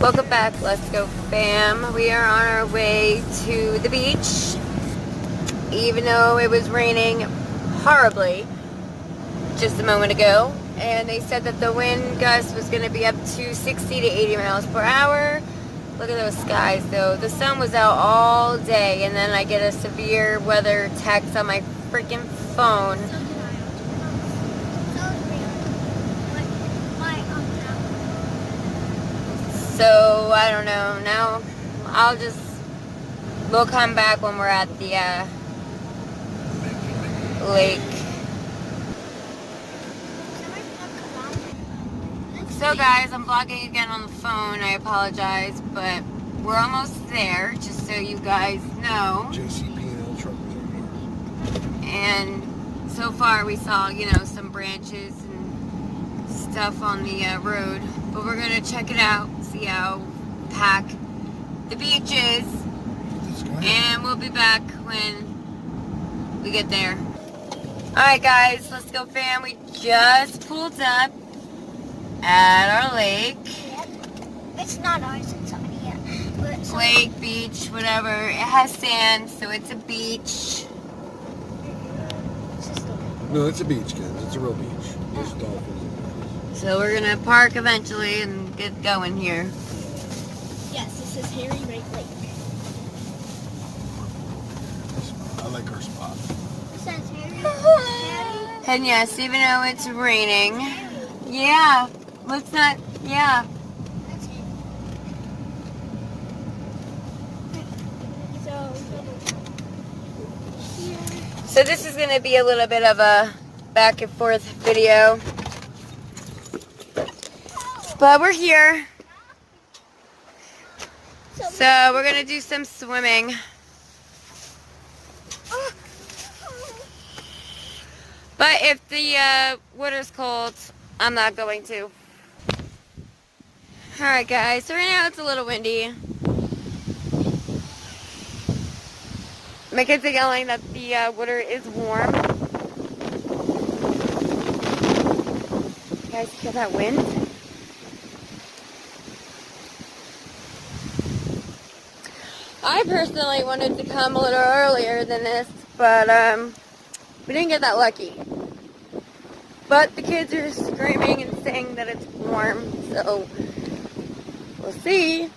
Welcome back, Let's Go fam. We are on our way to the beach, even though it was raining horribly just a moment ago. And they said that the wind gust was going to be up to 60 to 80 miles per hour. Look at those skies though. The sun was out all day, and then I get a severe weather text on my freaking phone. So, I don't know. Now, we'll come back when we're at the lake. So guys, I'm vlogging again on the phone. I apologize, but we're almost there, just so you guys know. JCP&L truckers are here. And so far we saw, some branches and stuff on the road. But we're going to check it out, see how packed the beach is. And we'll be back when we get there. Alright guys, let's go fam. We just pulled up at our lake. Yep. It's not ours, it's somebody else. Lake, beach, whatever. It has sand, so it's a beach. No, it's a beach, kids. It's a real beach. There's dolphins. So we're gonna park eventually and get going here. Yes, this is Harry Wright Lake. I like our spot. It says Harry. And yes, even though it's raining. Yeah. Let's not, yeah. That's it. So this is going to be a little bit of a back and forth video. But we're here. So we're going to do some swimming. But if the water's cold, I'm not going to. Alright guys, so right now it's a little windy. My kids are yelling that the water is warm. You guys feel that wind? I personally wanted to come a little earlier than this, but we didn't get that lucky. But the kids are screaming and saying that it's warm, so we'll see.